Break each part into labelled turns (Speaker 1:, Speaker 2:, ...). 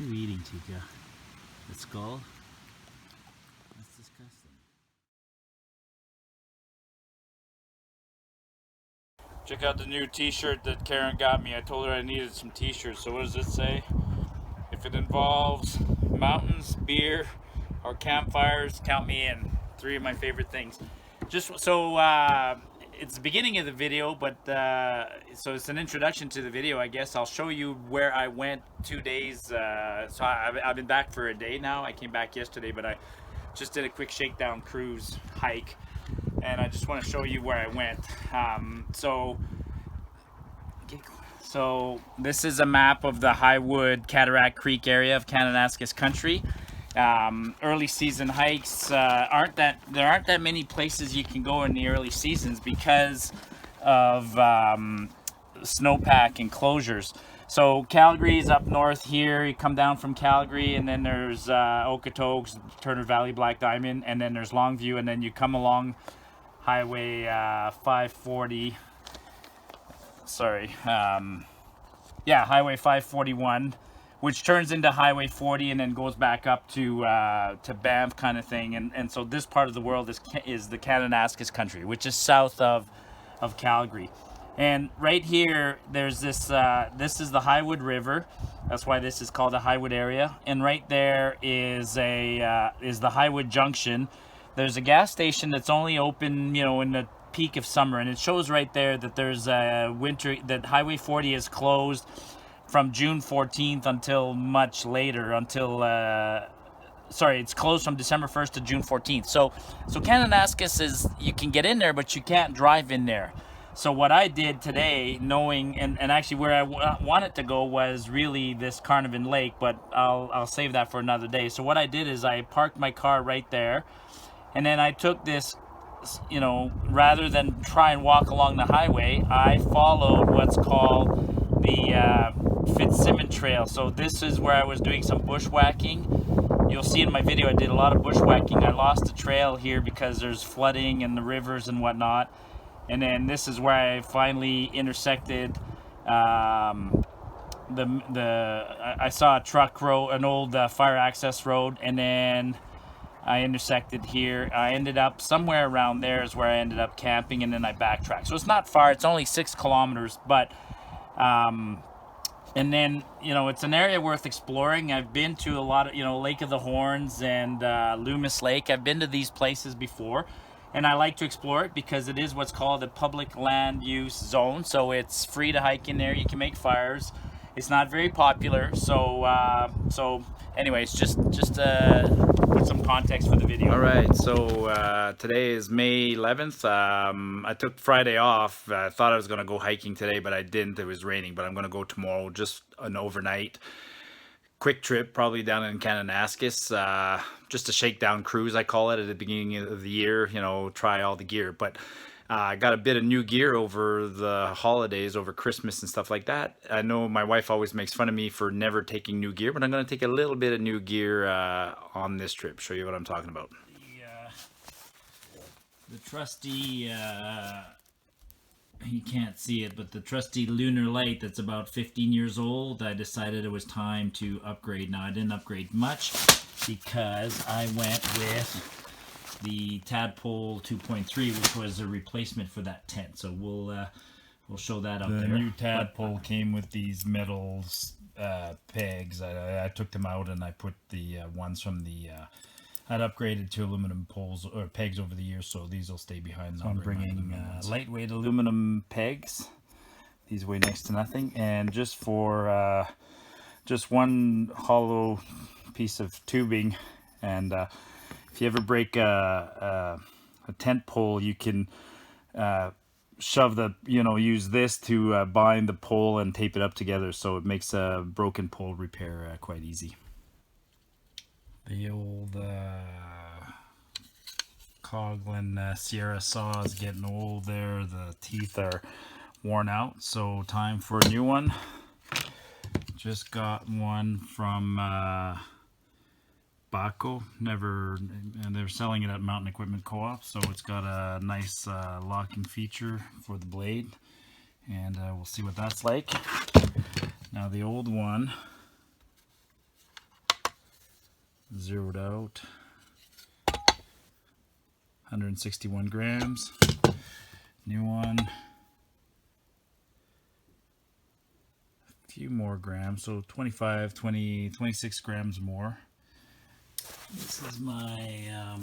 Speaker 1: What are you eating, Tika? The skull? That's disgusting. Check out the new t-shirt that Karen got me. I told her I needed some t-shirts. So what does this say? If it involves mountains, beer, or campfires, count me in. 3 of my favorite things. Just so it's the beginning of the video, but so it's an introduction to the video, I guess. I'll show you where I went 2 days. So I've been back for a day now. I came back yesterday, but I just did a quick shakedown cruise hike, and I just want to show you where I went. So this is a map of the Highwood Cataract Creek area of Kananaskis country. Early season hikes there aren't that many places you can go in the early seasons because of snowpack and closures. So Calgary's up north here. You come down from Calgary, and then there's Okotoks, Turner Valley, Black Diamond, and then there's Longview, and then you come along Highway 540. Highway 541, which turns into Highway 40 and then goes back up to Banff kind of thing. And so this part of the world is the Kananaskis country, which is south of Calgary. And right here, there's this is the Highwood River. That's why this is called the Highwood area. And right there is the Highwood Junction. There's a gas station that's only open, in the peak of summer, and it shows right there that there's a winter, that Highway 40 is closed from June 14th until much later, it's closed from December 1st to June 14th. So Kananaskis is, you can get in there, but you can't drive in there. So what I did today, knowing, and actually where I wanted to go was really this Carnarvon Lake, but I'll save that for another day. So what I did is I parked my car right there, and then I took this, rather than try and walk along the highway, I followed what's called the Fitzsimmons Trail. So this is where I was doing some bushwhacking. You'll see in my video I did a lot of bushwhacking. I lost the trail here because there's flooding and the rivers and whatnot. And then this is where I finally intersected I saw a truck road, an old fire access road, and then I intersected here. I ended up somewhere around there is where I ended up camping, and then I backtracked. So it's not far. It's only 6 kilometers, but and then it's an area worth exploring. I've been to a lot of Lake of the Horns and Loomis Lake. I've been to these places before, and I like to explore it because it is what's called a public land use zone. So it's free to hike in there. You can make fires. It's not very popular. So anyways, just put some context for the video. All right, so today is May 11th. I took Friday off. I thought I was gonna go hiking today, but I didn't. It was raining, but I'm gonna go tomorrow, just an overnight quick trip, probably down in Kananaskis. Just a shakedown cruise, I call it, at the beginning of the year, try all the gear. But I got a bit of new gear over the holidays, over Christmas and stuff like that. I know my wife always makes fun of me for never taking new gear, but I'm going to take a little bit of new gear on this trip, show you what I'm talking about. The trusty, you can't see it, but the trusty lunar light that's about 15 years old, I decided it was time to upgrade. Now, I didn't upgrade much because I went with the Tadpole 2.3, which was a replacement for that tent. So we'll show that up there. The new Tadpole came with these metal pegs. I took them out and I put the ones from the I'd upgraded to aluminum poles or pegs over the years, so these will stay behind. So I'm bringing lightweight aluminum pegs. These weigh next to nothing, and just for just one hollow piece of tubing. And if you ever break a tent pole, you can shove the, use this to bind the pole and tape it up together, so it makes a broken pole repair quite easy. The old Coghlan Sierra saw is getting old there. The teeth are worn out, so time for a new one. Just got one from Baco. And they're selling it at Mountain Equipment Co-op, so it's got a nice locking feature for the blade, and we'll see what that's like. Now the old one zeroed out. 161 grams. New one. A few more grams, so 25, 20, 26 grams more. This is my,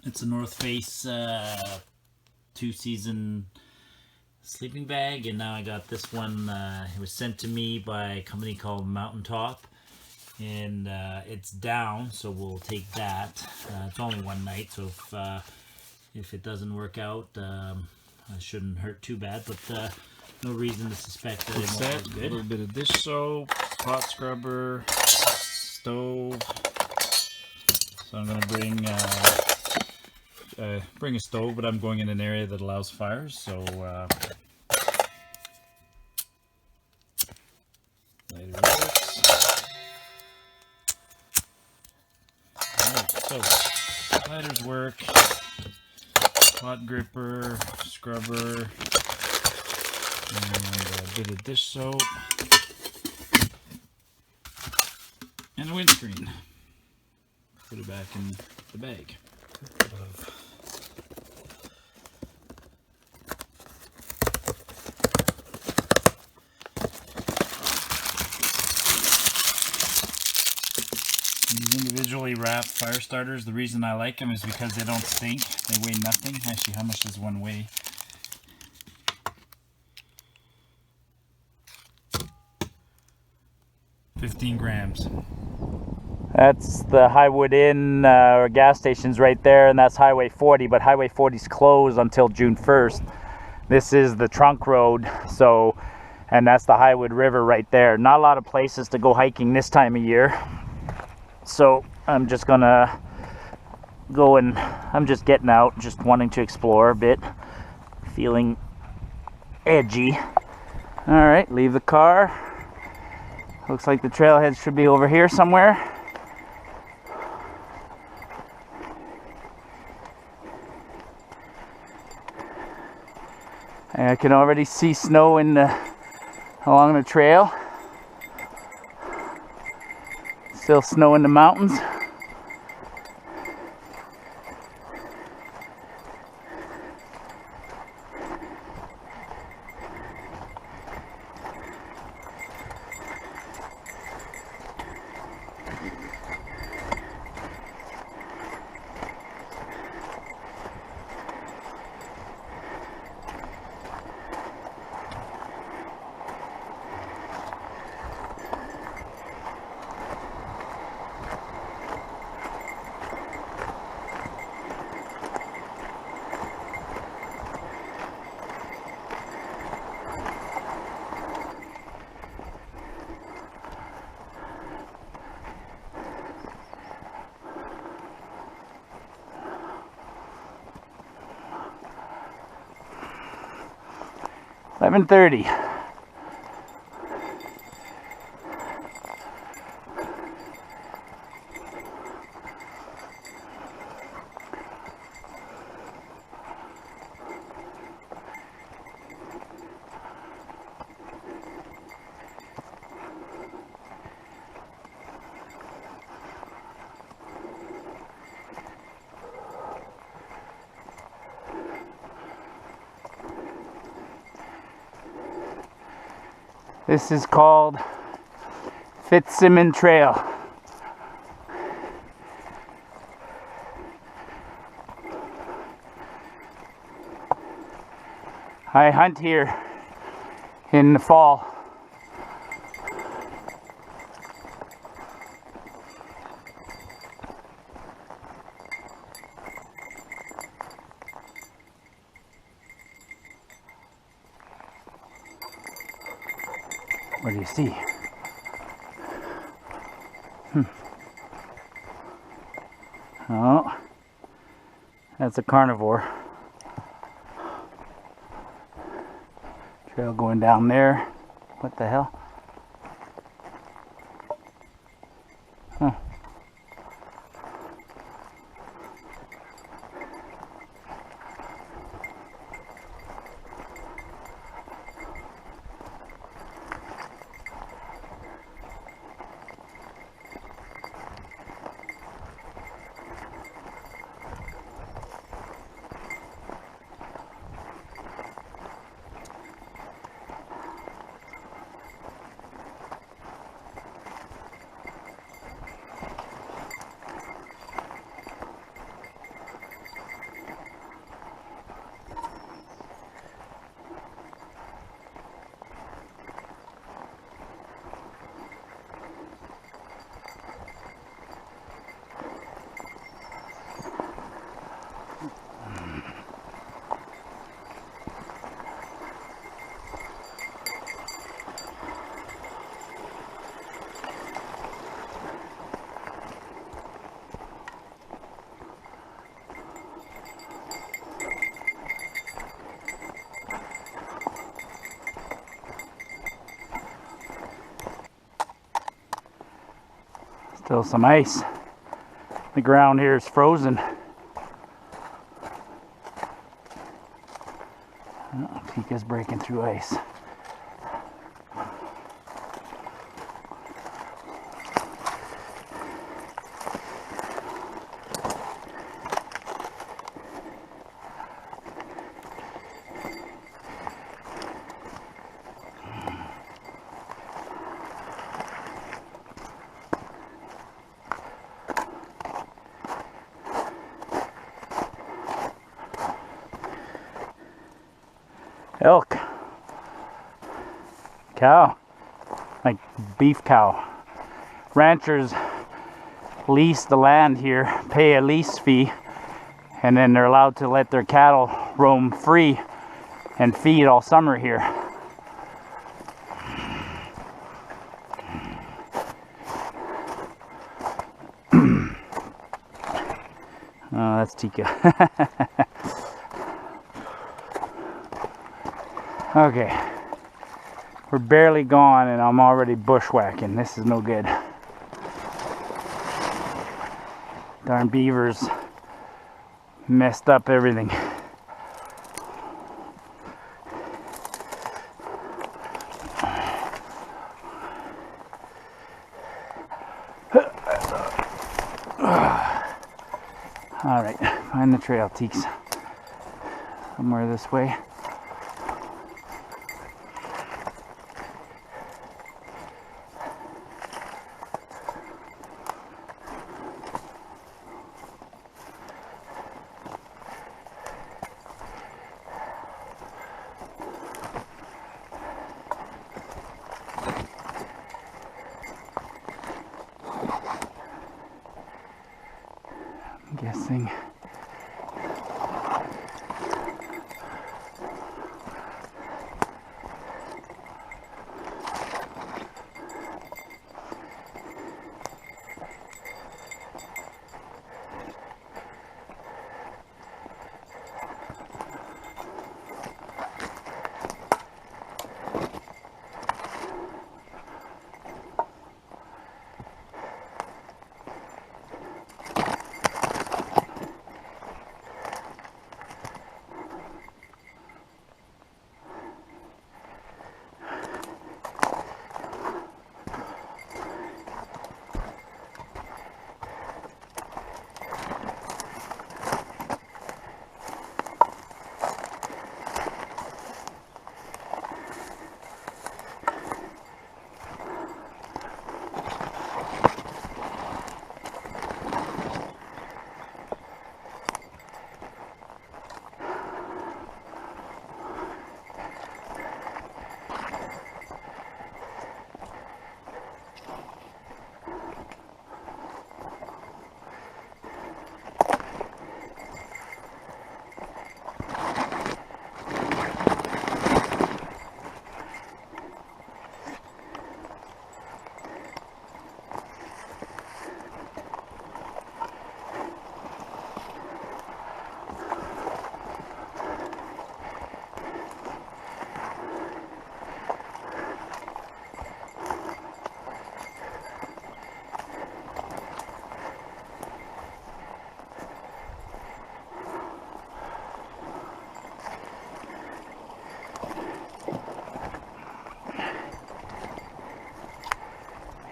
Speaker 1: it's a North Face 2-season sleeping bag, and now I got this one. It was sent to me by a company called Mountaintop, and it's down, so we'll take that. It's only one night, so if it doesn't work out, it shouldn't hurt too bad, but no reason to suspect that it won't work good. A little bit of dish soap, pot scrubber, stove. So I'm going to bring a stove, but I'm going in an area that allows fires. So lighter works. Alright, so lighters work. Hot gripper, scrubber, and a bit of dish soap, and a windscreen. Put it back in the bag. These individually wrapped fire starters, the reason I like them is because they don't stink. They weigh nothing. Actually, how much does one weigh? $15 grams. That's the Highwood Inn or gas stations right there, and that's Highway 40, but Highway 40 is closed until June 1st. This is the trunk road, so, and that's the Highwood River right there. Not a lot of places to go hiking this time of year, so I'm just gonna go, and I'm just getting out, just wanting to explore a bit, feeling edgy. All right, leave the car. Looks like the trailhead should be over here somewhere. And I can already see snow in along the trail. Still snow in the mountains. $11:30. This is called Fitzsimmons Trail. I hunt here in the fall. What do you see? Oh, that's a carnivore. Trail going down there. What the hell? Huh. Still some ice. The ground here is frozen. Oh, Tika's breaking through ice. Elk, cow, like beef cow. Ranchers lease the land here, pay a lease fee, and then they're allowed to let their cattle roam free and feed all summer here. Oh, that's Tika. Okay, we're barely gone and I'm already bushwhacking. This is no good. Darn beavers messed up everything. All right, find the trail, Teeks. Somewhere this way. Guessing.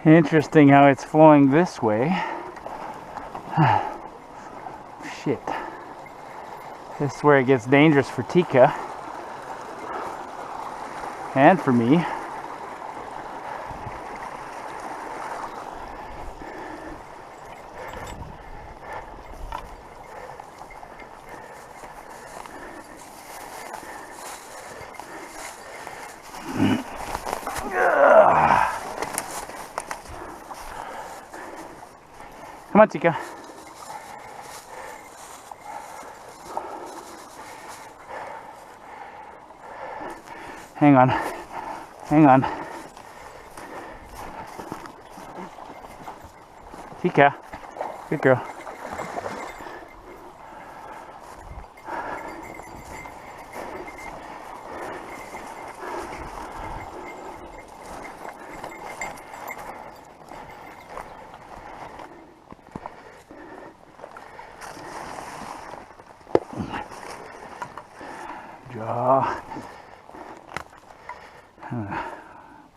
Speaker 1: Interesting how it's flowing this way. Shit. This is where it gets dangerous for Tika. And for me. Come on, Tika. Hang on. Hang on. Tika. Good girl.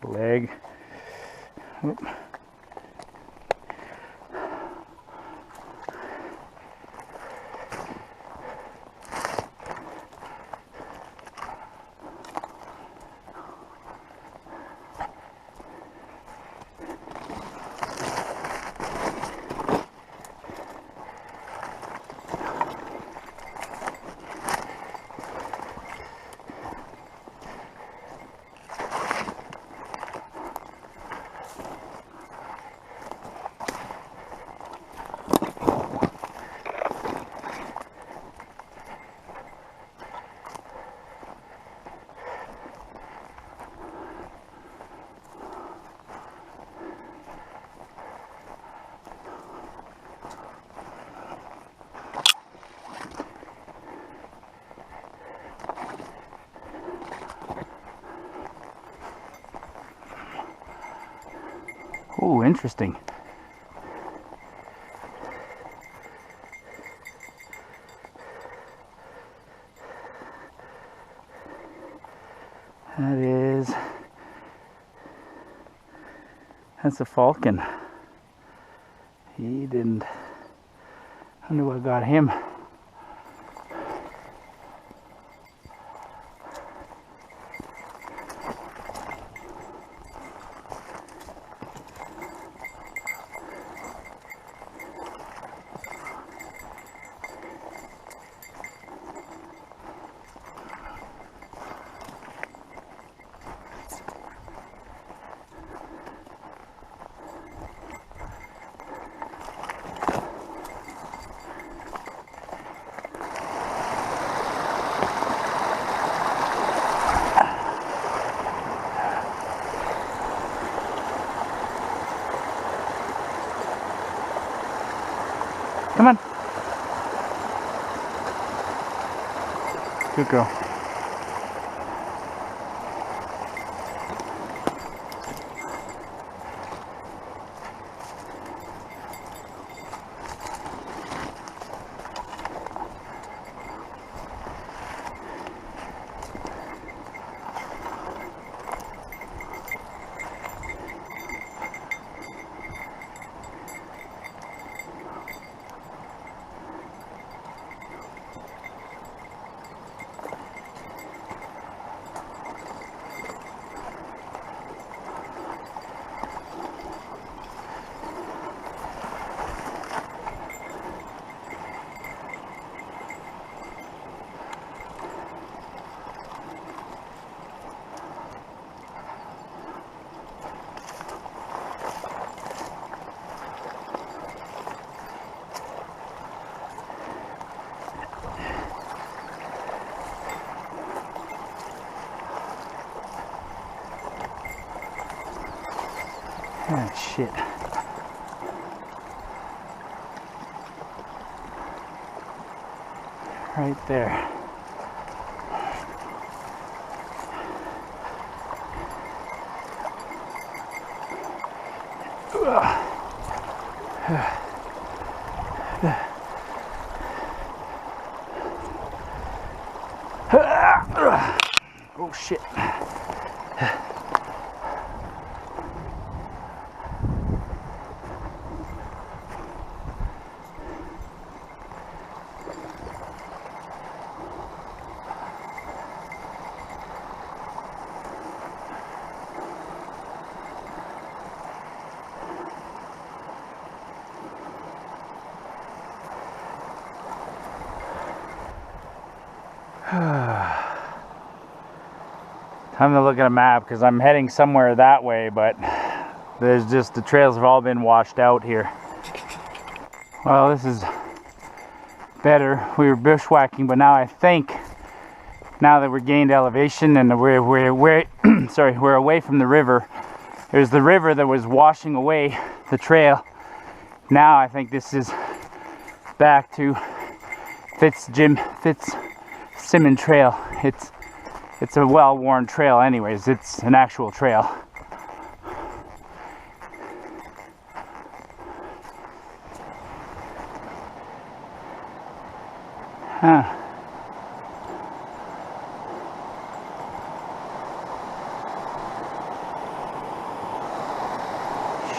Speaker 2: Leg. Oop. Oh, interesting. That's a falcon. He didn't. I wonder what got him. Come on. Good girl. Ah, shit. Right there. Oh shit. Time to look at a map because I'm heading somewhere that way, but there's just the trails have all been washed out here. Well, this is better. We were bushwhacking, but now I think now that we're gained elevation and we're sorry, we're away from the river. There's the river that was washing away the trail. Now I think this is back to Fitzsimmons Trail. It's a well-worn trail anyways. It's an actual trail. Huh.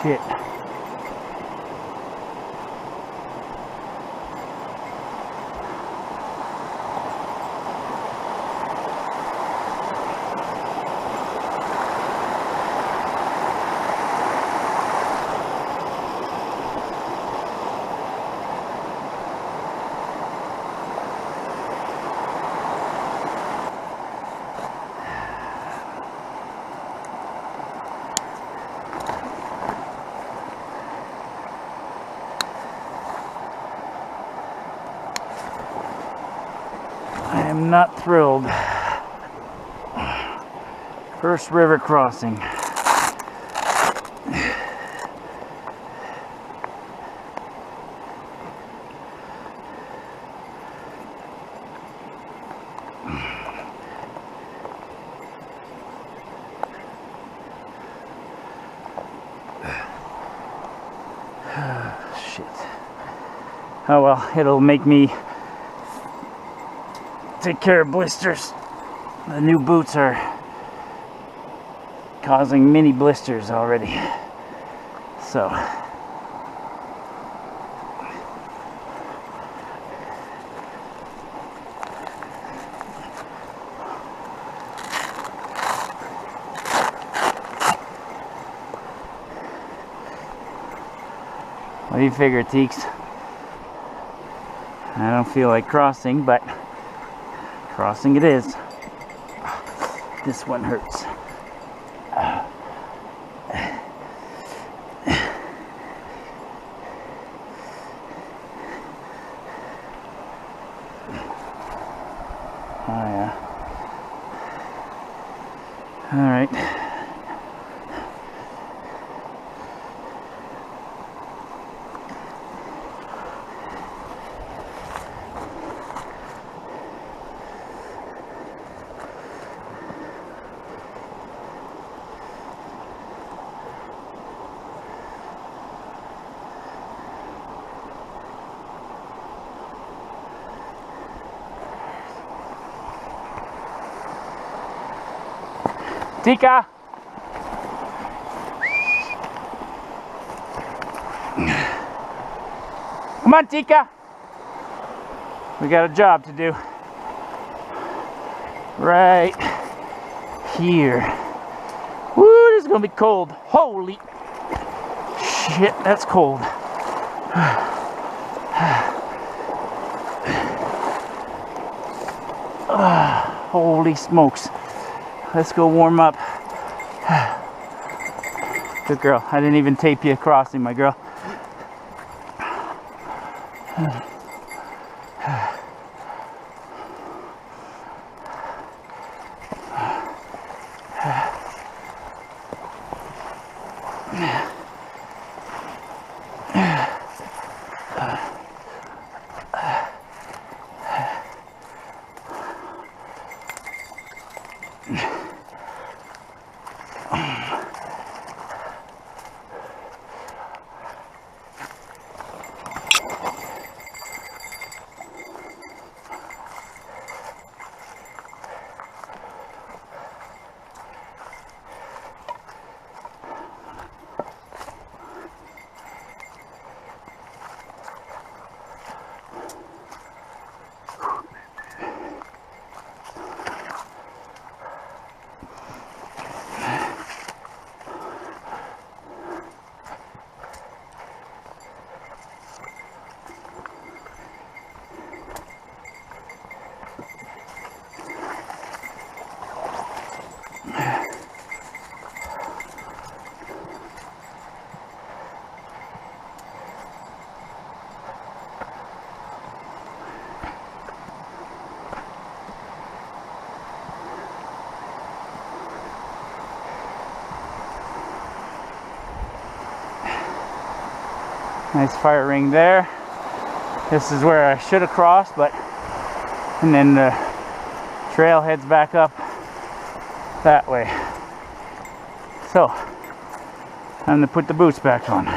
Speaker 2: shit. I am not thrilled. First river crossing. Shit. Oh well, it'll make me take care of blisters. The new boots are causing mini blisters already. So what do you figure, Teeks? I don't feel like crossing, but crossing it is. This one hurts. Oh yeah. All right. Tika! Come on, Tika! We got a job to do. Right here. Woo, this is gonna be cold. Holy shit, that's cold. Holy smokes. Let's go warm up. Good girl. I didn't even tape you crossing, my girl. Nice fire ring there. This is where I should have crossed, but and then the trail heads back up that way. So, time to put the boots back on.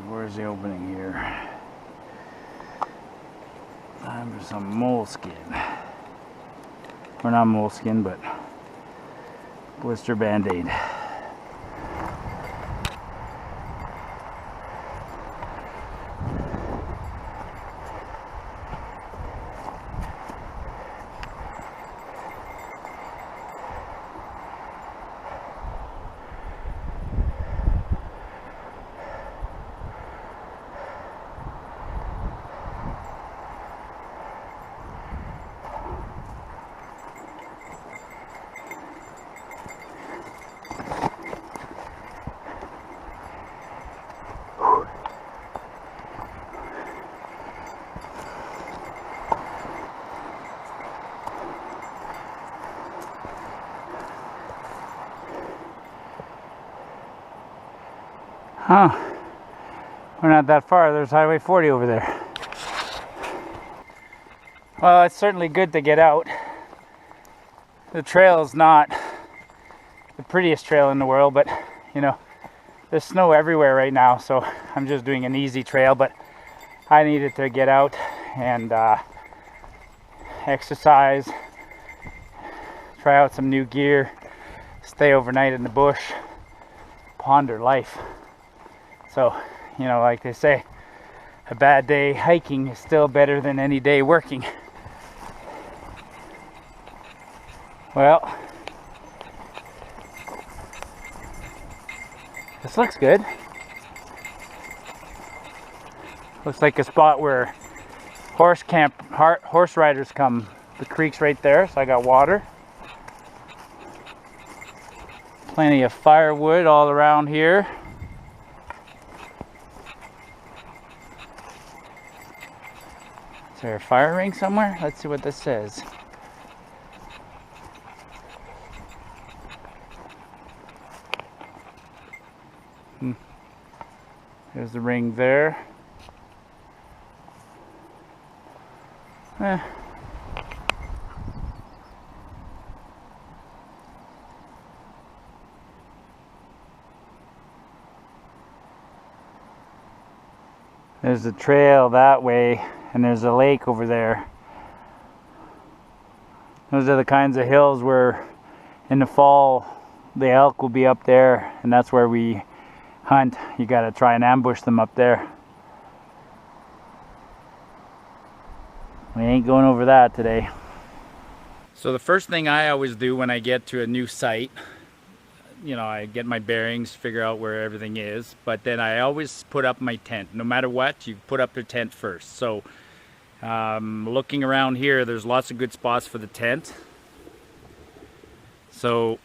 Speaker 2: Where Where's the opening here? Time for some moleskin. Or not moleskin, but blister band-aid. Huh. We're not that far. There's Highway 40 over there. Well, it's certainly good to get out. The trail is not the prettiest trail in the world, but you know, there's snow everywhere right now, so I'm just doing an easy trail, but I needed to get out and exercise, try out some new gear, stay overnight in the bush, ponder life. So, you know, like they say, a bad day hiking is still better than any day working. Well, this looks good. Looks like a spot where horse riders come. The creek's right there, so I got water. Plenty of firewood all around here. Is there a fire ring somewhere? Let's see what this says. There's the ring there. There's a trail that way, and there's a lake over there. Those are the kinds of hills where in the fall the elk will be up there, and that's where we hunt. You gotta try and ambush them up there. We ain't going over that today. So the first thing I always do when I get to a new site, you know, I get my bearings, figure out where everything is, but then I always put up my tent. No matter what, you put up your tent first. So looking around here, there's lots of good spots for the tent. So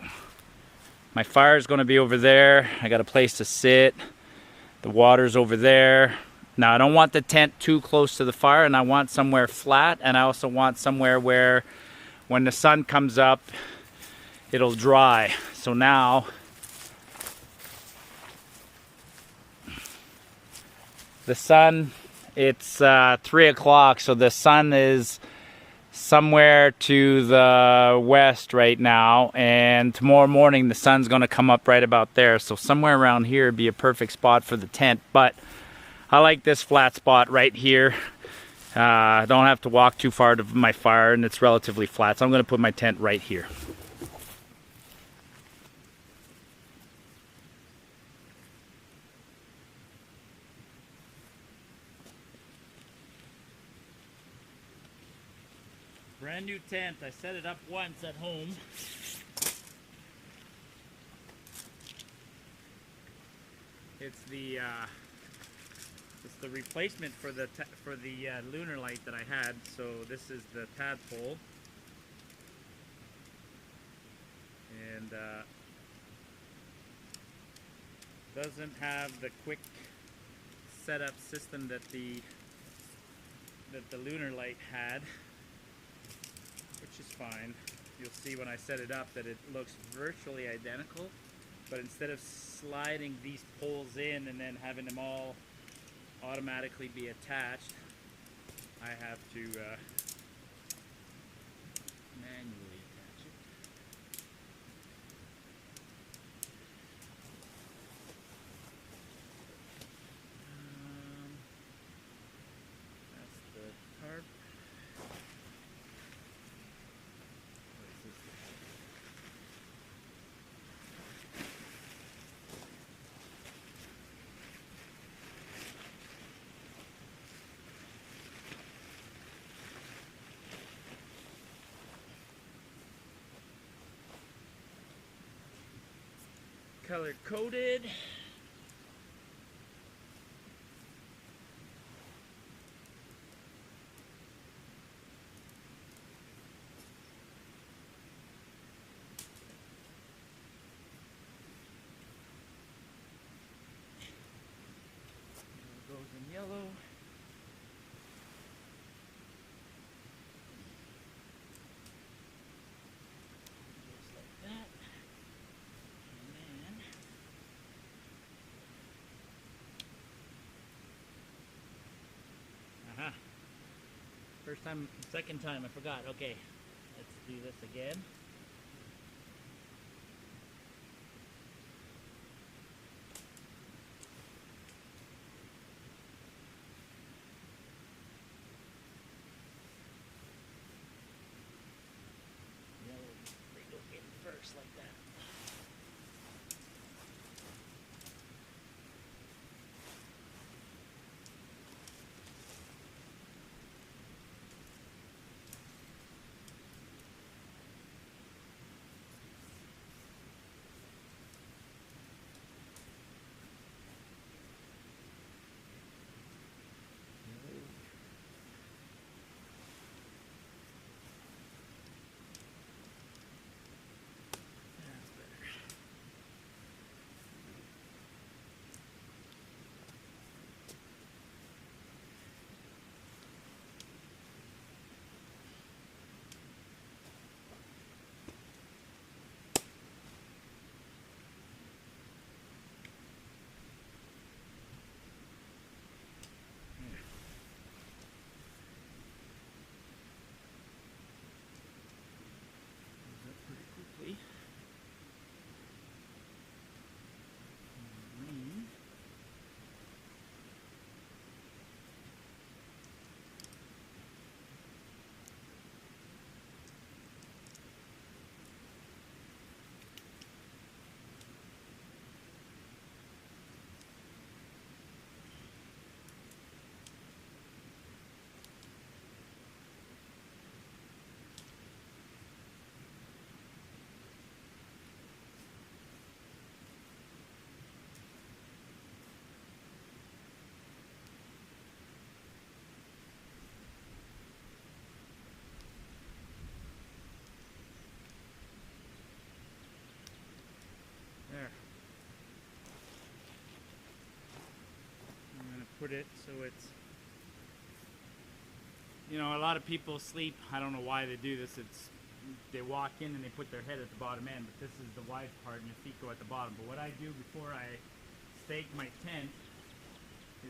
Speaker 2: my fire is going to be over there. I got a place to sit. The water's over there. Now I don't want the tent too close to the fire, and I want somewhere flat, and I also want somewhere where when the sun comes up it'll dry. So now the sun, it's 3 o'clock, so the sun is somewhere to the west right now, and tomorrow morning the sun's going to come up right about there. So somewhere around here would be a perfect spot for the tent, but I like this flat spot right here. I don't have to walk too far to my fire, and it's relatively flat, so I'm going to put my tent right here. Brand new tent. I set it up once at home. It's the replacement for the lunar light that I had. So this is the tadpole, and doesn't have the quick setup system that the lunar light had, which is fine. You'll see when I set it up that it looks virtually identical, but instead of sliding these poles in and then having them all automatically be attached, I have to manually attach it.
Speaker 1: color coded. Goes in yellow. Just like that. And then first time, second time, I forgot. Okay, let's do this again. They go in first like that. That's better. Goes up pretty quickly. Green. There. I'm going to put it so it's, you know, a lot of people sleep. I don't know why they do this. They walk in and they put their head at the bottom end, but this is the wide part and your feet go at the bottom. But what I do before I stake my tent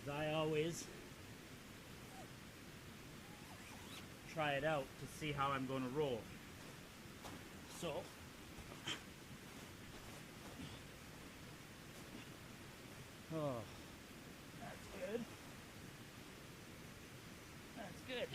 Speaker 1: is I always try it out to see how I'm going to roll. So oh, that's good. That's good.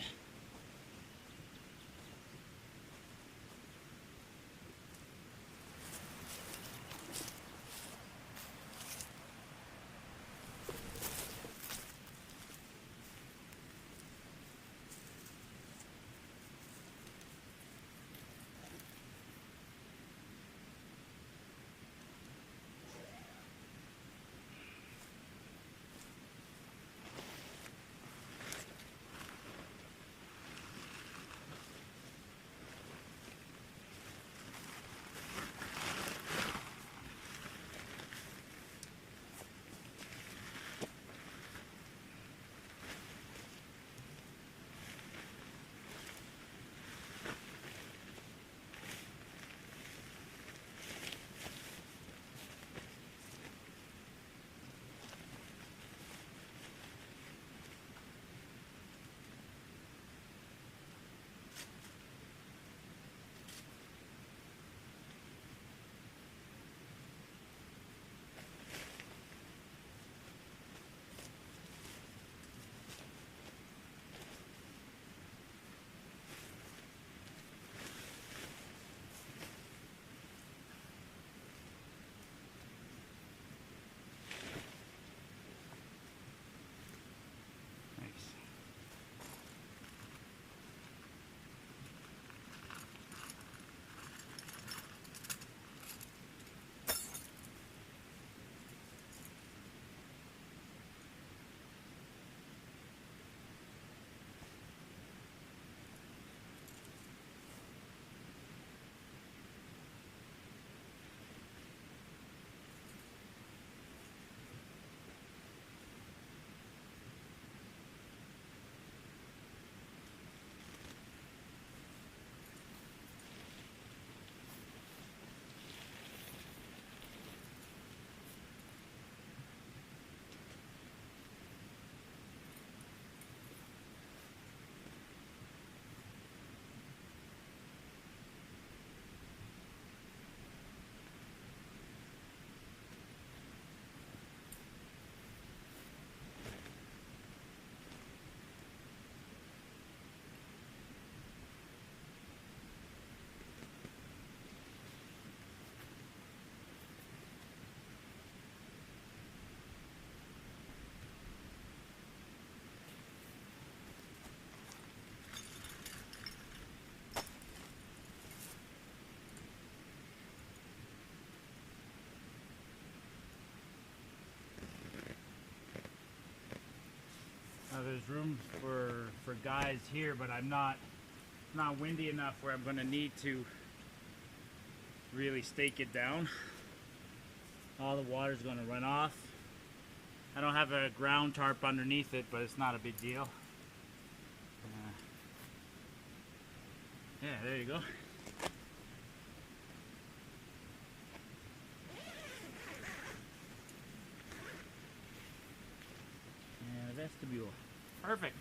Speaker 2: there's room for guys here, but I'm not windy enough where I'm going to need to really stake it down. All the water's going to run off. I don't have a ground tarp underneath it, but it's not a big deal. Yeah, there you go. And a vestibule. Perfect.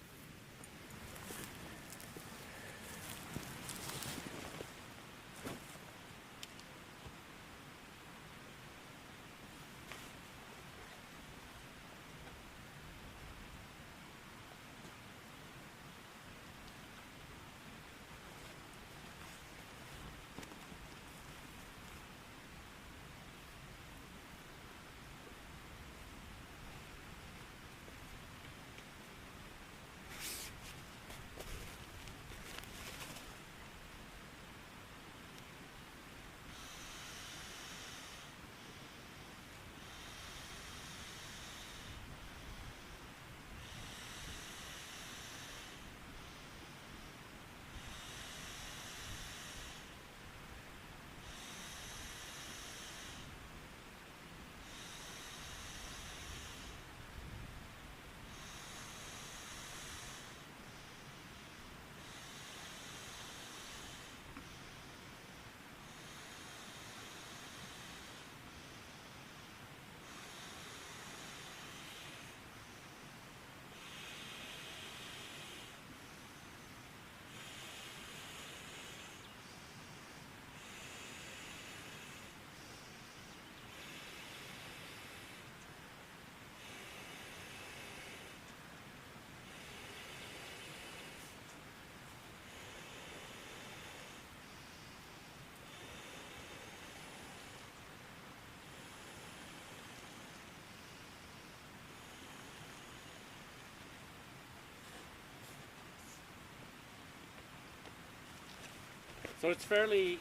Speaker 2: So it's fairly,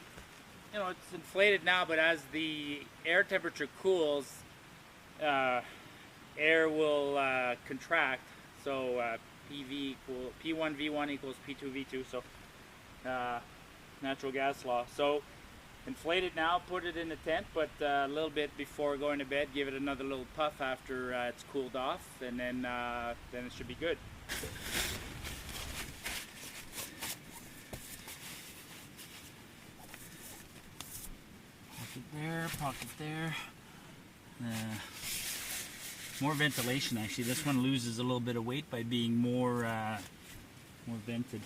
Speaker 2: you know, it's inflated now, but as the air temperature cools, air will contract. So P1 V1 equals P2 V2. So natural gas law. So inflate it now, put it in the tent, but a little bit before going to bed, give it another little puff after it's cooled off, and then it should be good. Pocket there. More ventilation actually. This one loses a little bit of weight by being more vented.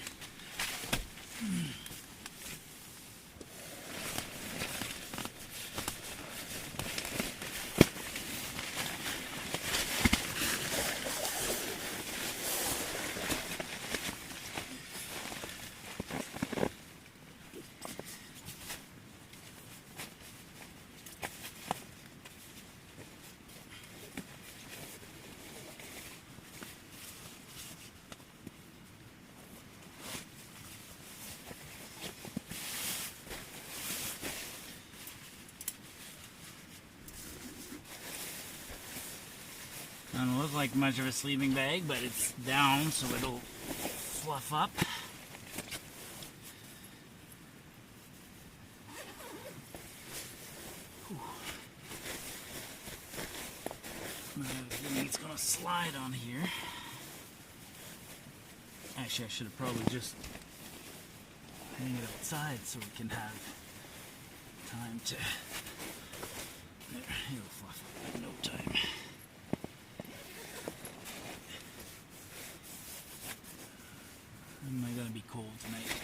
Speaker 2: Doesn't look like much of a sleeping bag, but it's down, so it'll fluff up. It's gonna slide on here. Actually, I should have probably just hang it outside so we can have time to. There, it'll fluff up in no time. Am I gonna be cold tonight?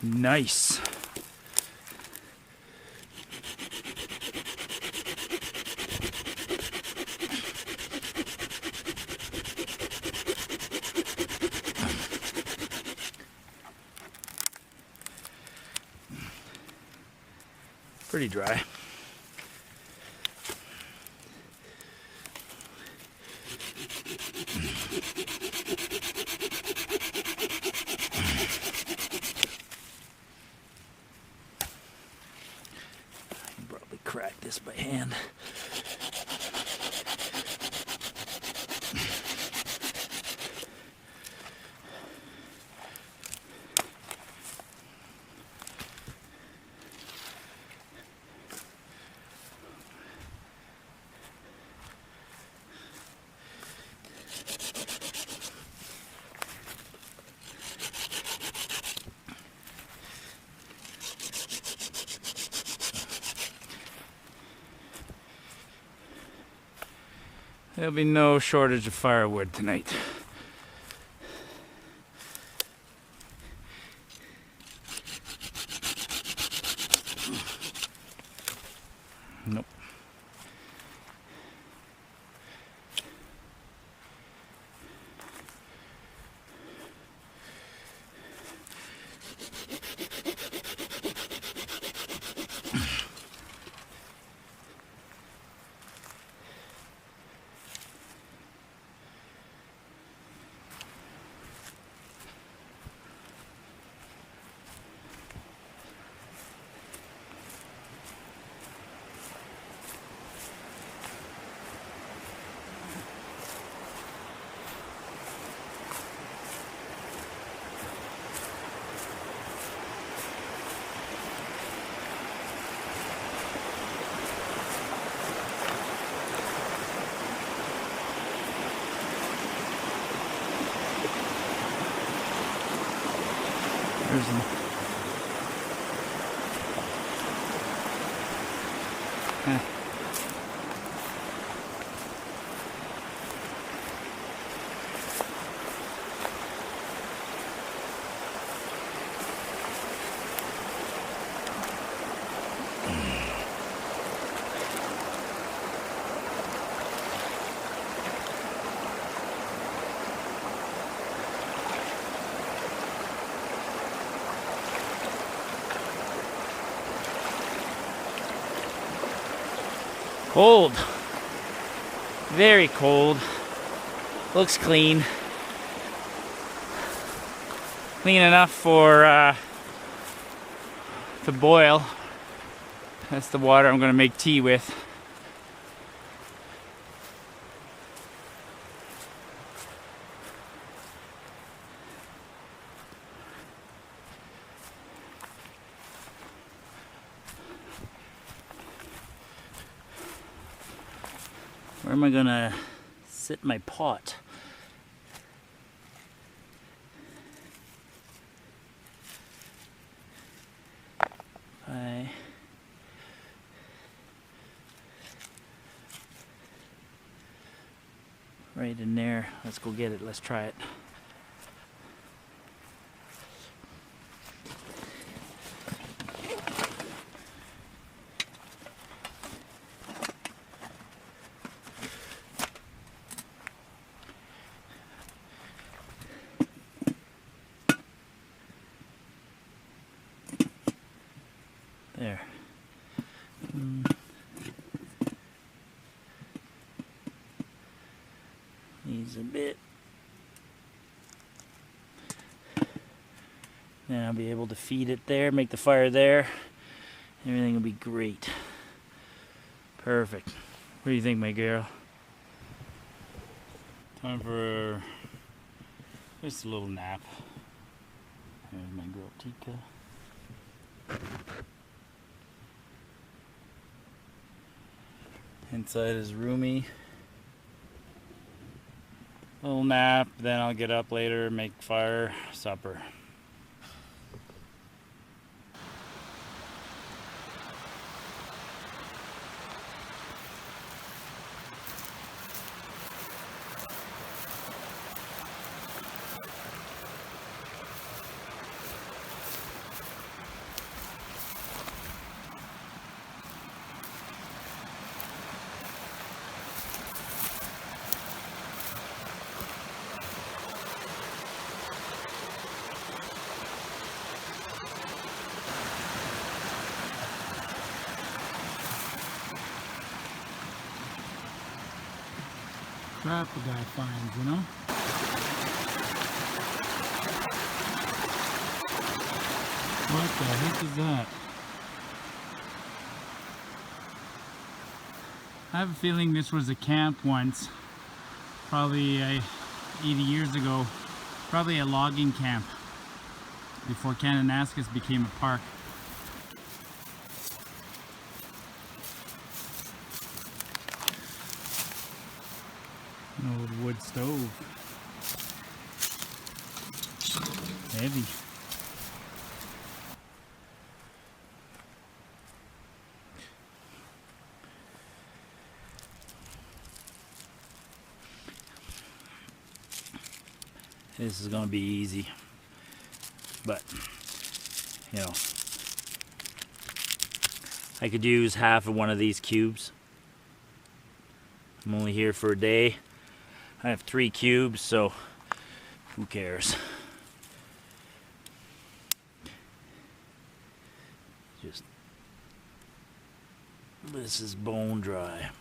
Speaker 2: Nice. Pretty dry. Probably crack this by hand. There'll be no shortage of firewood tonight. Nope. There's them. Cold. Very cold. Looks clean. Clean enough for to boil. That's the water I'm going to make tea with. Where am I gonna sit my pot? Right in there. Let's go get it. Let's try it. There. Needs a bit. Then I'll be able to feed it there, make the fire there. Everything will be great. Perfect. What do you think, my girl? Time for just a little nap. There's my girl Tika. Inside is roomy. Little nap, then I'll get up later, make fire, supper. trap the guy finds, you know? What the heck is that? I have a feeling this was a camp once, probably 80 years ago, probably a logging camp before Kananaskis became a park. An old wood stove. Heavy. This is gonna be easy, but you know, I could use half of one of these cubes. I'm only here for a day. I have 3 cubes, so who cares? Just, this is bone dry.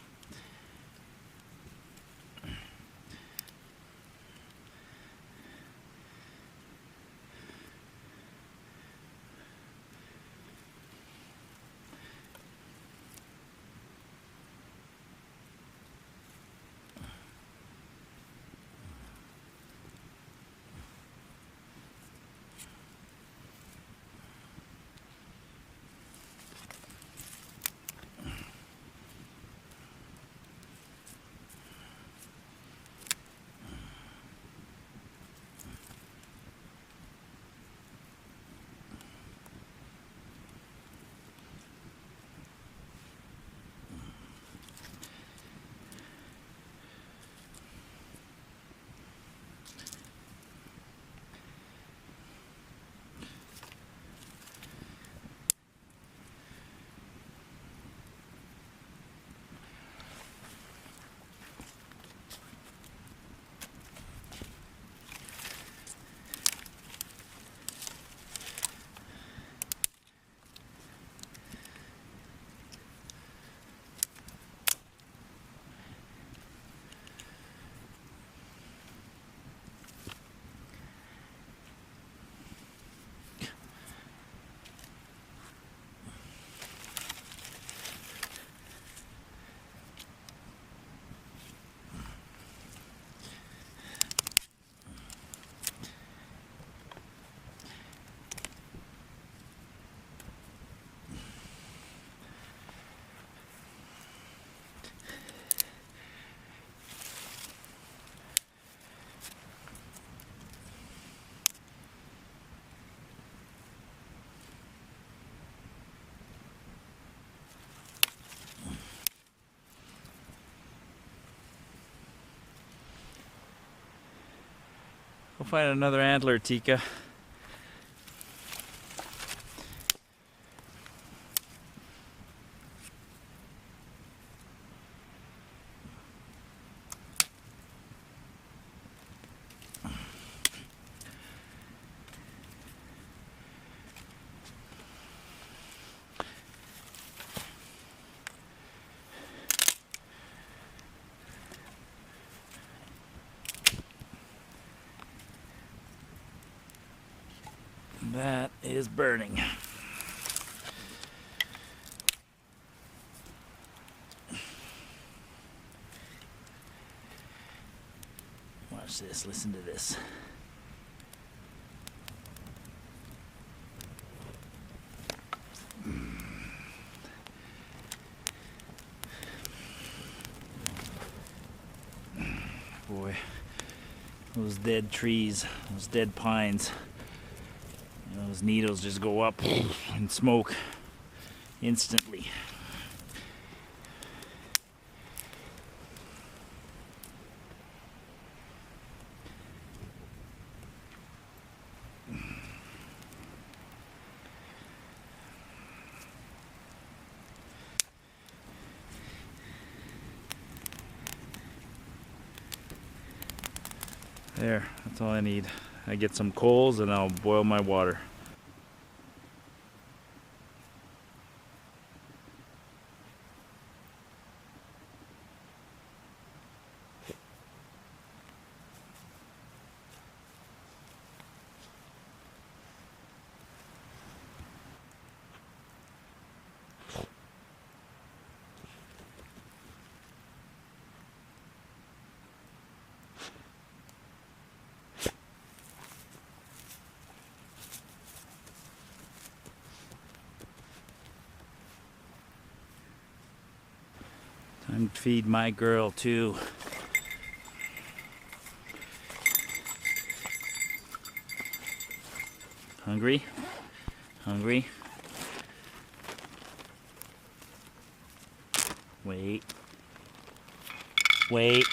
Speaker 2: Go find another antler, Tika. That is burning. Watch this, listen to this. Boy, those dead trees, those dead pines, those needles just go up and smoke instantly. There, that's all I need. I get some coals and I'll boil my water.
Speaker 1: Time to feed my girl too. Hungry? Hungry? Wait. Wait.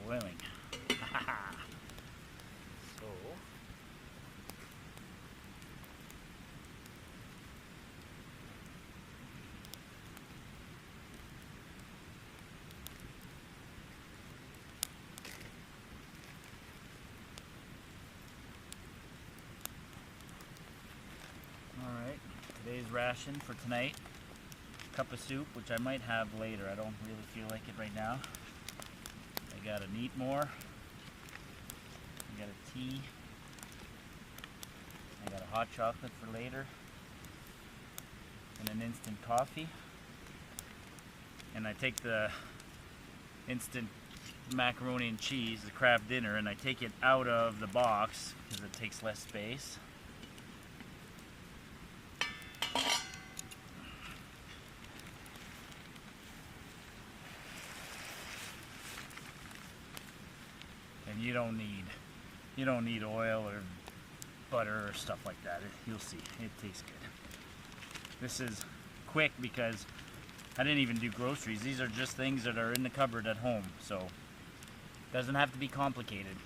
Speaker 1: Boiling. So alright, today's ration for tonight, cup of soup, which I might have later. I don't really feel like it right now. I gotta eat more. I got a tea. I got a hot chocolate for later. And an instant coffee. And I take the instant macaroni and cheese, the crab dinner, and I take it out of the box because it takes less space. And you don't need oil or butter or stuff like that. You'll see, it tastes good. This is quick because I didn't even do groceries. These are just things that are in the cupboard at home, so it doesn't have to be complicated.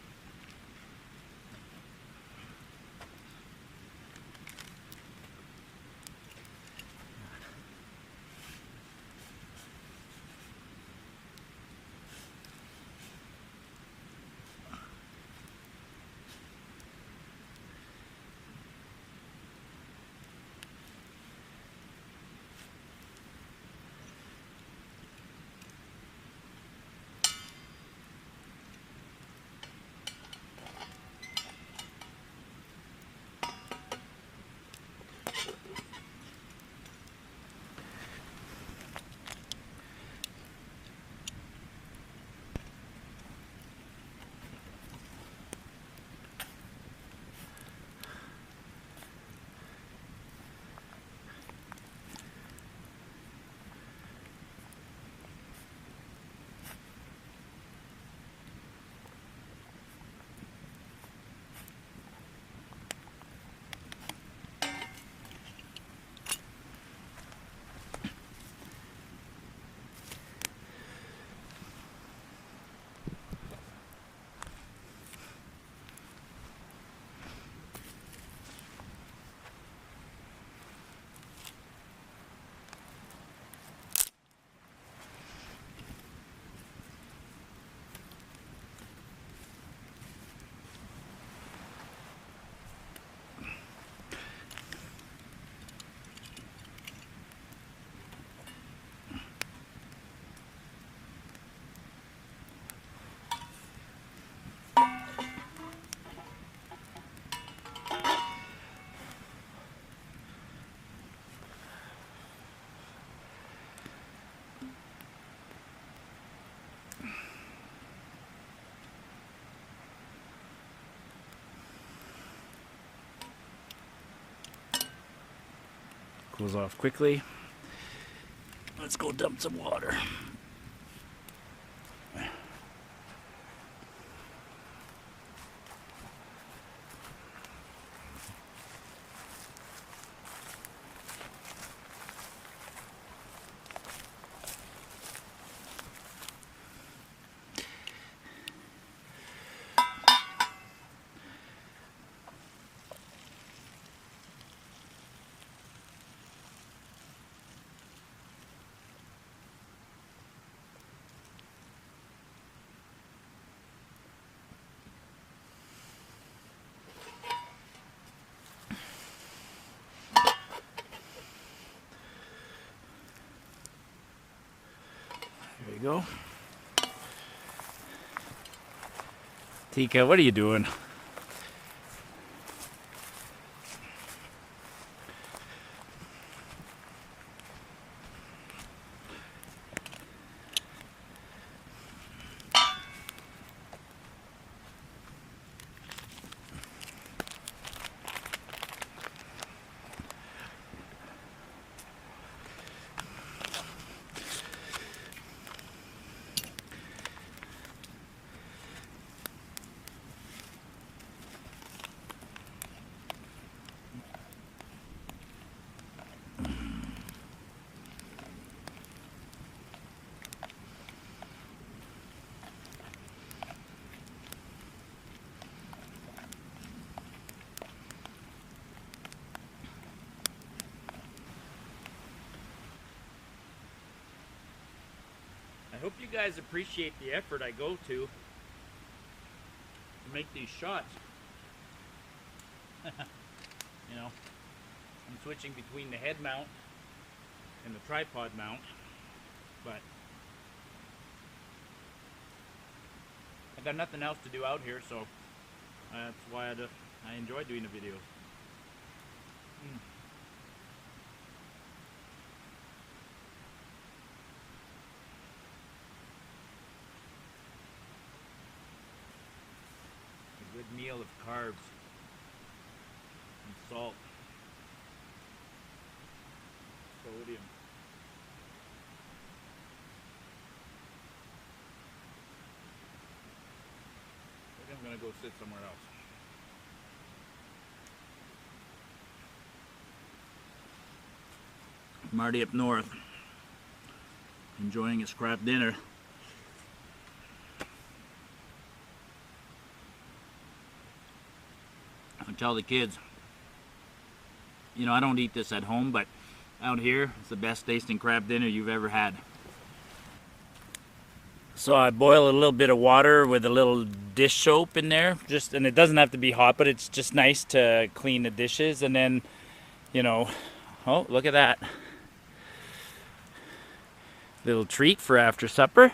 Speaker 1: Cools off quickly. Let's go dump some water. go. Tika, what are you doing? I hope you guys appreciate the effort I go to make these shots. You know, I'm switching between the head mount and the tripod mount, but I got nothing else to do out here, so that's why I enjoy doing the videos. A good meal of carbs and salt, sodium. I think I'm gonna go sit somewhere else. I'm already up north, enjoying a scrap dinner. I tell the kids, you know, I don't eat this at home, but out here, it's the best tasting crab dinner you've ever had. So I boil a little bit of water with a little dish soap in there, and it doesn't have to be hot, but it's just nice to clean the dishes. And then, you know, oh, look at that. Little treat for after supper.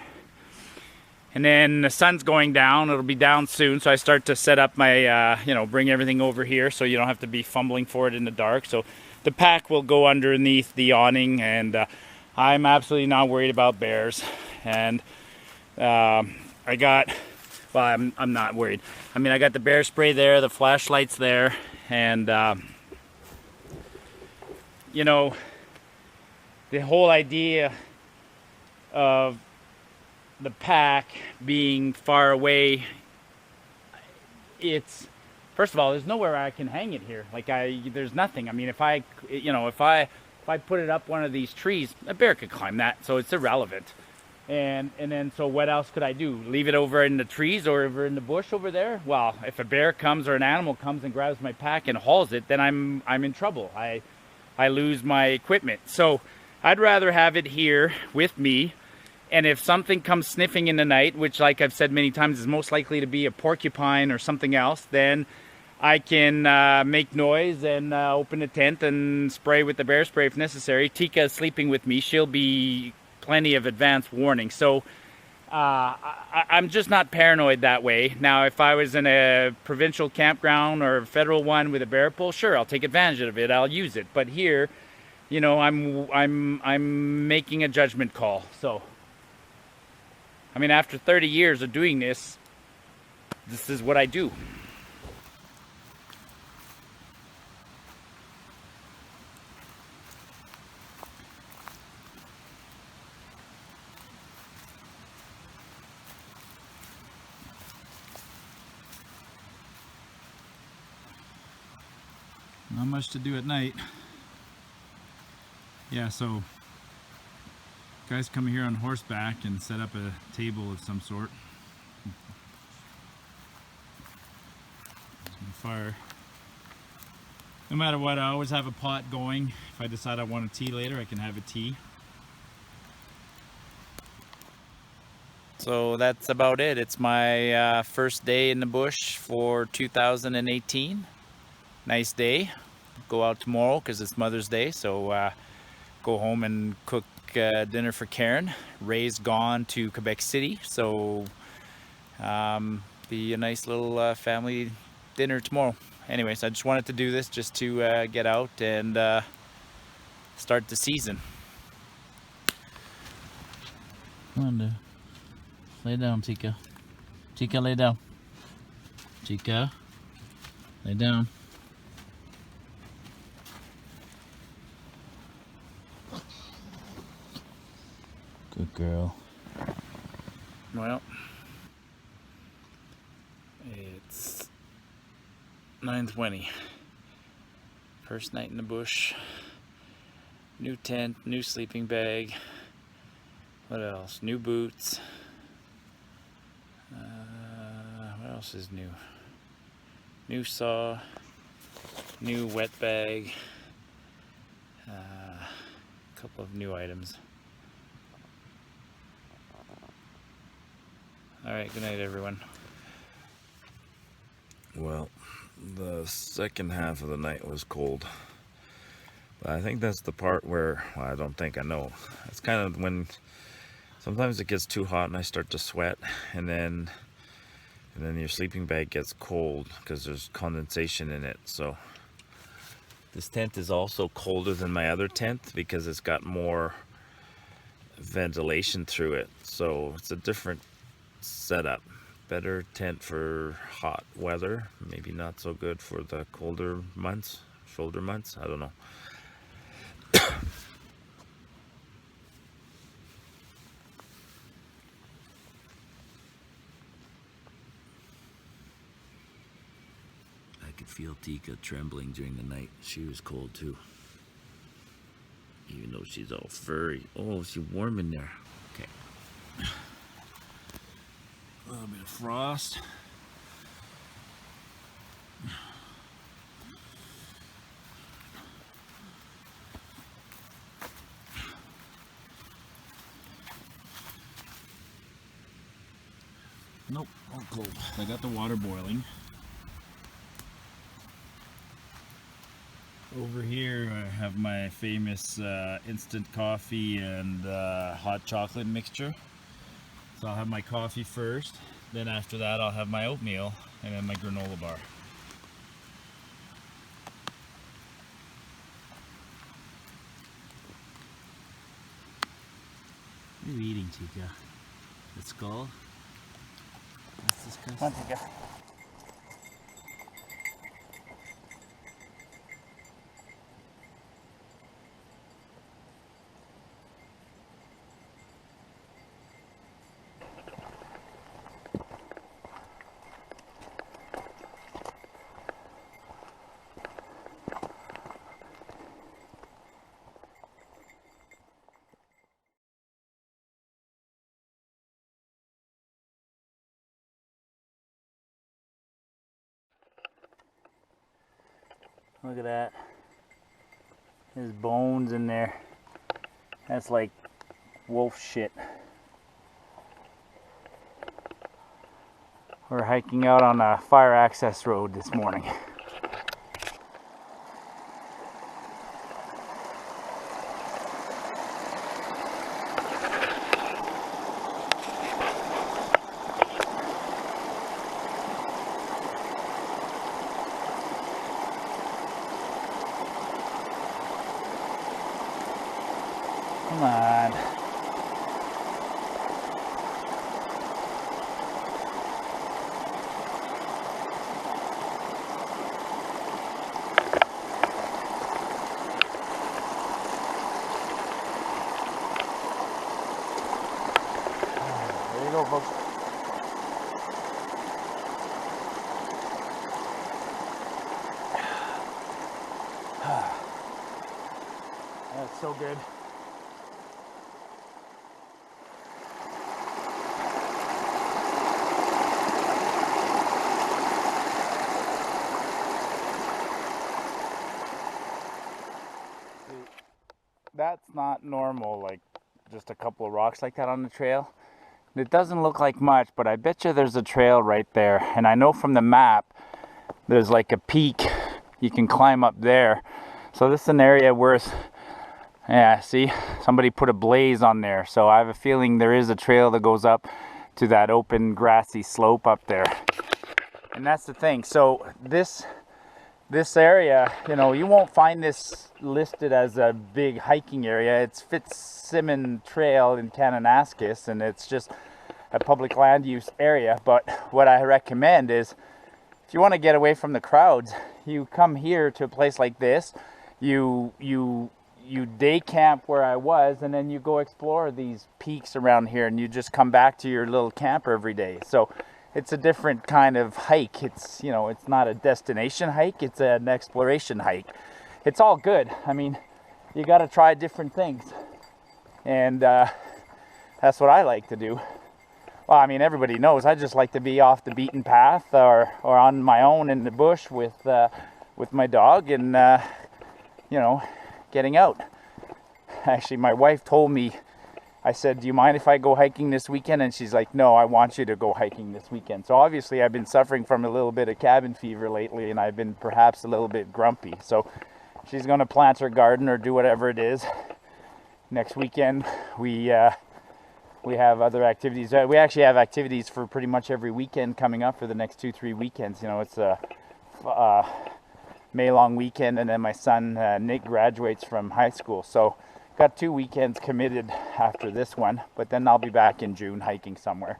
Speaker 1: And then the sun's going down, it'll be down soon, so I start to set up my, you know, bring everything over here so you don't have to be fumbling for it in the dark. So the pack will go underneath the awning, and I'm absolutely not worried about bears. And I got, well, I'm not worried. I mean, I got the bear spray there, the flashlights there, and, you know, the whole idea of the pack being far away, it's, first of all, there's nowhere I can hang it here. Like, there's nothing. I mean, if I put it up one of these trees, a bear could climb that, so it's irrelevant. And then, so what else could I do? Leave it over in the trees or over in the bush over there? Well, if a bear comes or an animal comes and grabs my pack and hauls it, then I'm in trouble. I lose my equipment. So I'd rather have it here with me. And if something comes sniffing in the night, which, like I've said many times, is most likely to be a porcupine or something else, then I can make noise and open the tent and spray with the bear spray if necessary. Tika is sleeping with me. She'll be plenty of advance warning. So I'm just not paranoid that way. Now, if I was in a provincial campground or a federal one with a bear pole, sure, I'll take advantage of it. I'll use it. But here, you know, I'm making a judgment call. So, I mean, after 30 years of doing this, this is what I do. Not much to do at night. Yeah, so guys come here on horseback and set up a table of some sort. There's my fire. No matter what, I always have a pot going. If I decide I want a tea later, I can have a tea. So that's about it. It's my first day in the bush for 2018. Nice day. Go out tomorrow because it's Mother's Day, so go home and cook
Speaker 2: dinner for Karen. Ray's gone to Quebec City, so be a nice little family dinner tomorrow. Anyways, I just wanted to do this just to get out and start the season. Come on, dude. Lay down, Chica. Chica, lay down. Chica, lay down. Good girl. Well, it's 9:20. First night in the bush. New tent, new sleeping bag. What else? New boots. What else is new? New saw. New wet bag. A couple of new items. Alright, good night everyone.
Speaker 3: Well, the second half of the night was cold. But I think that's the part where, well, I don't think, I know. It's kind of when sometimes it gets too hot and I start to sweat, and then your sleeping bag gets cold because there's condensation in it. So this tent is also colder than my other tent because it's got more ventilation through it. So it's a different setup. Better tent for hot weather, maybe not so good for the colder months, shoulder months, I don't know. I could feel Tika trembling during the night. She was cold too, even though she's all furry. Oh, she's warm in there. Okay. A little bit of frost.
Speaker 1: Nope, all cold. I got the water boiling. Over here I have my famous instant coffee and hot chocolate mixture. So I'll have my coffee first, then after that I'll have my oatmeal and then my granola bar. What are you eating, Chica? The skull? That's disgusting.
Speaker 2: Come on, Chica. Look at that. There's bones in there. That's like wolf shit. We're hiking out on a fire access road this morning. Come on. There you go, folks. That's so good. That's not normal, like just a couple of rocks like that on the trail. It doesn't look like much, but I bet you there's a trail right there. And I know from the map, there's like a peak you can climb up there. So this is an area worth Yeah, see, somebody put a blaze on there, so I have a feeling there is a trail that goes up to that open grassy slope up there. And that's the thing. So this area, you know, you won't find this listed as a big hiking area. It's Fitzsimmons Trail in Kananaskis, and it's just a public land use area. But what I recommend is, if you want to get away from the crowds, you come here to a place like this. You day camp where I was, and then you go explore these peaks around here, and you just come back to your little camper every day. So it's a different kind of hike. It's, you know, it's not a destination hike, it's an exploration hike. It's all good. I mean, you got to try different things, and that's what I like to do. Well, I mean, everybody knows I just like to be off the beaten path, or on my own in the bush with my dog, and you know, getting out. Actually, my wife told me, I said, do you mind if I go hiking this weekend? And she's like, no, I want you to go hiking this weekend. So obviously I've been suffering from a little bit of cabin fever lately, and I've been perhaps a little bit grumpy. So she's going to plant her garden or do whatever it is. Next weekend we have other activities. We actually have activities for pretty much every weekend coming up for the next 2-3 weekends. You know, it's a May long weekend, and then my son Nick graduates from high school, so got 2 weekends committed after this one, but then I'll be back in June hiking somewhere.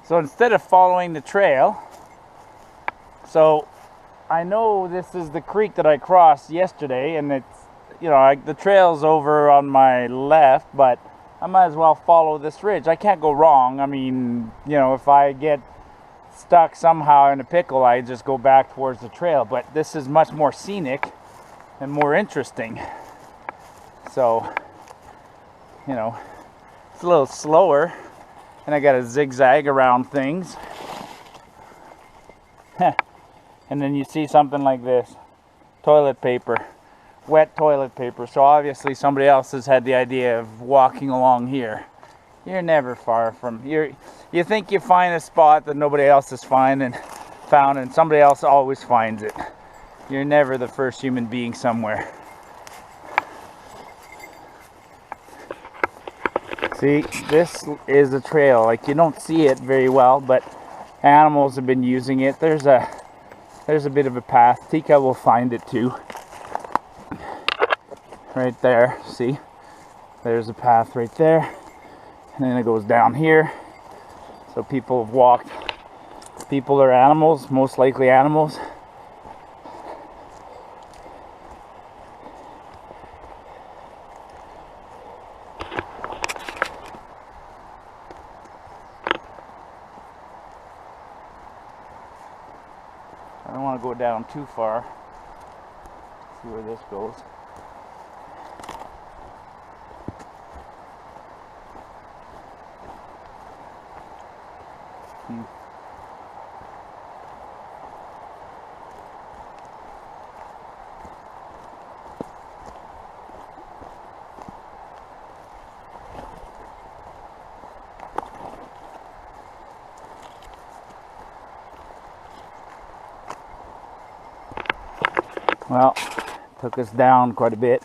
Speaker 2: So instead of following the trail, so I know this is the creek that I crossed yesterday, and it's, you know, the trail's over on my left, but I might as well follow this ridge. I can't go wrong. I mean, you know, if I get stuck somehow in a pickle, I just go back towards the trail. But this is much more scenic and more interesting. So, you know, it's a little slower. And I got to zigzag around things. And then you see something like this. Toilet paper. Wet toilet paper. So obviously somebody else has had the idea of walking along here. You're never far from... You think you find a spot that nobody else has found, and somebody else always finds it. You're never the first human being somewhere. See, this is a trail. Like, you don't see it very well, but animals have been using it. There's a bit of a path. Tika will find it too. Right there, see? There's a path right there. And then it goes down here. So people have walked. People or animals, most likely animals. I don't want to go down too far. See where this goes. Well, took us down quite a bit.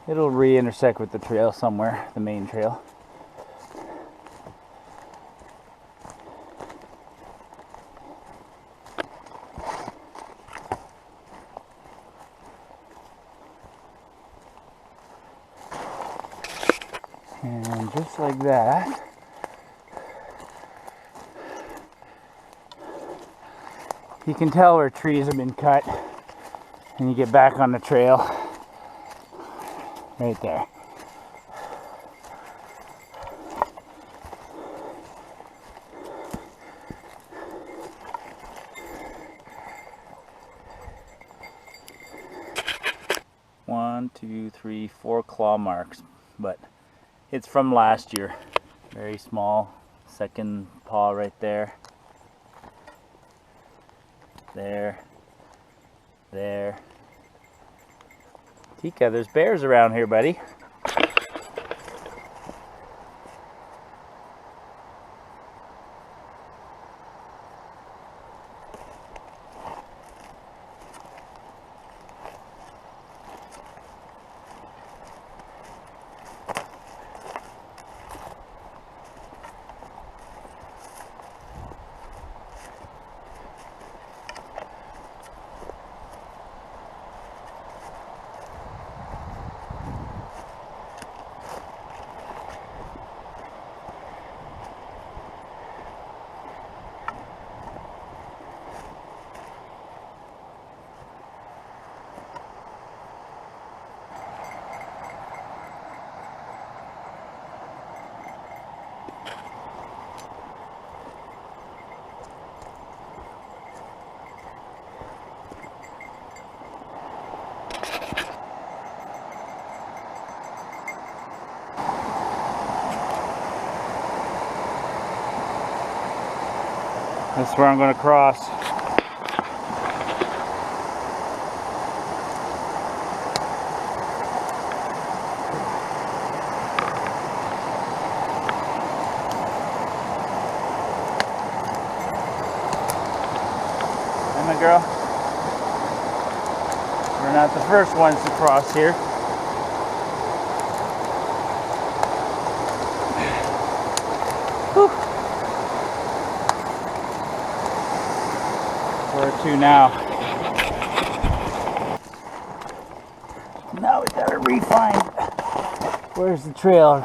Speaker 2: It'll re-intersect with the trail somewhere, the main trail. And just like that, You can tell where trees have been cut, and you get back on the trail right there. One, two, three, 4 claw marks, but it's from last year. Very small. Second paw right there. There. There. Tika, there's bears around here, buddy. That's where I'm going to cross. Hey, my girl. We're not the first ones to cross here. Whew. Where to now? Now we gotta re-find where's the trail.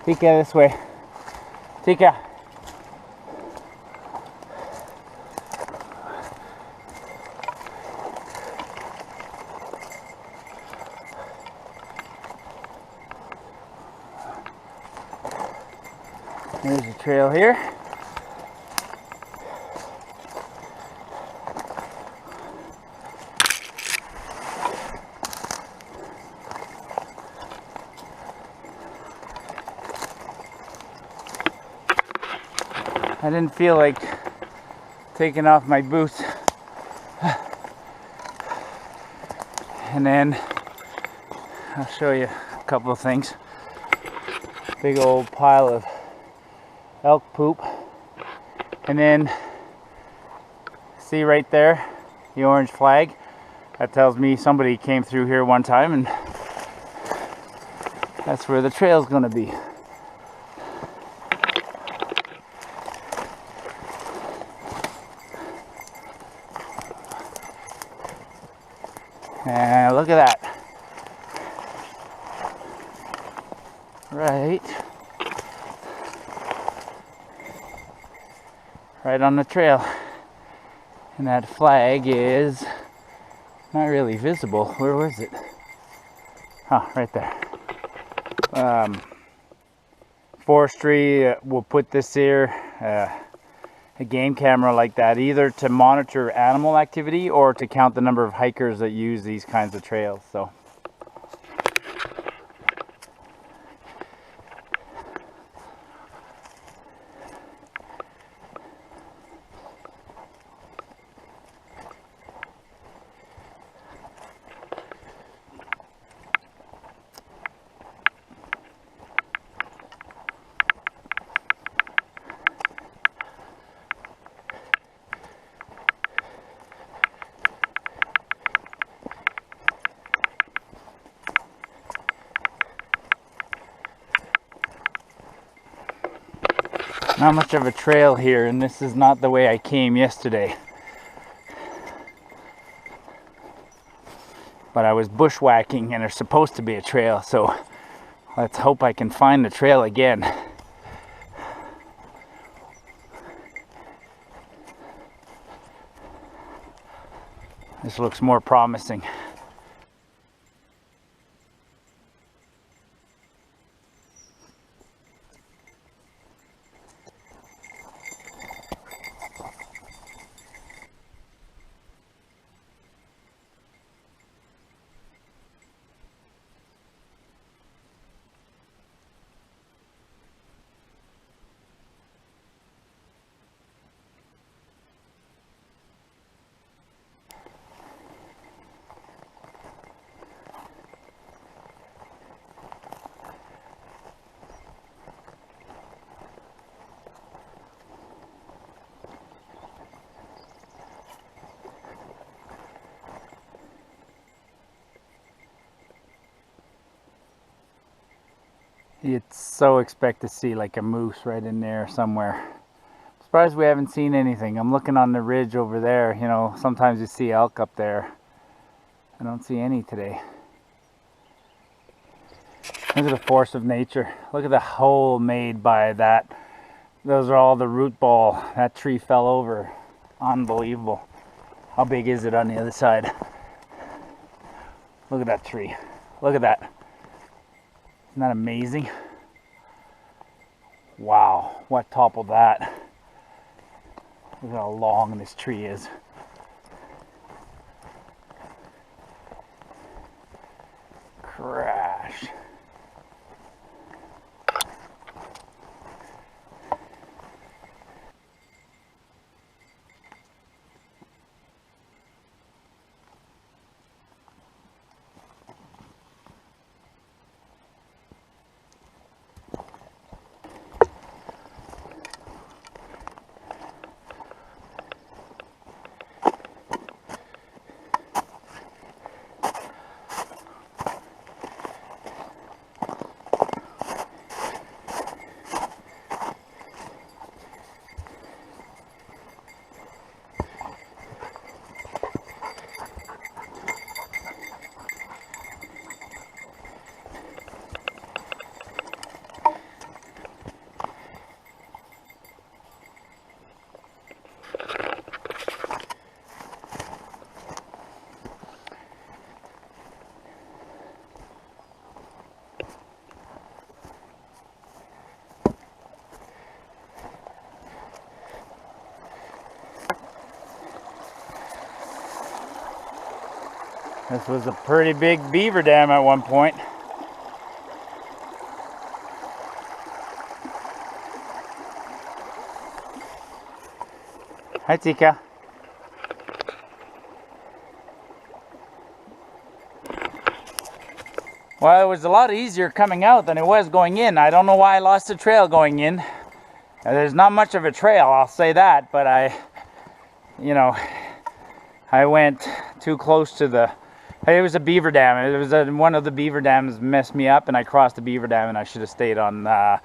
Speaker 2: Tika, this way. Tika. There's the trail here. I didn't feel like taking off my boots. And then I'll show you a couple of things. Big old pile of elk poop. And then see right there, the orange flag. That tells me somebody came through here one time, and that's where the trail's gonna be. And look at that. Right on the trail. And that flag is not really visible. Where was it? Oh, right there. Forestry will put this here, a game camera like that, either to monitor animal activity or to count the number of hikers that use these kinds of trails. So not much of a trail here, and this is not the way I came yesterday. But I was bushwhacking and there's supposed to be a trail, so let's hope I can find the trail again. This looks more promising. You'd so expect to see like a moose right in there somewhere. Surprised we haven't seen anything. I'm looking on the ridge over there. You know, sometimes you see elk up there. I don't see any today. Look at the force of nature. Look at the hole made by that. Those are all the root ball. That tree fell over. Unbelievable. How big is it on the other side? Look at that tree. Look at that. Isn't that amazing? Wow, what toppled that? Look at how long this tree is. Crash. This was a pretty big beaver dam at one point. Hi, Tika. Well, it was a lot easier coming out than it was going in. I don't know why I lost the trail going in. There's not much of a trail, I'll say that, but I went too close to the... It was a beaver dam. It was one of the beaver dams messed me up, and I crossed the beaver dam, and I should have stayed on the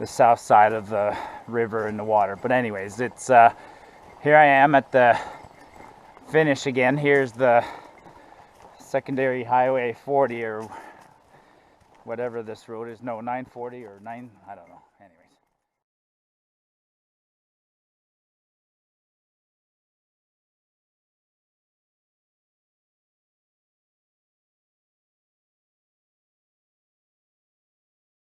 Speaker 2: south side of the river in the water. But anyways, it's here I am at the finish again. Here's the secondary highway 40 or whatever this road is. No, 940 or 9, I don't know.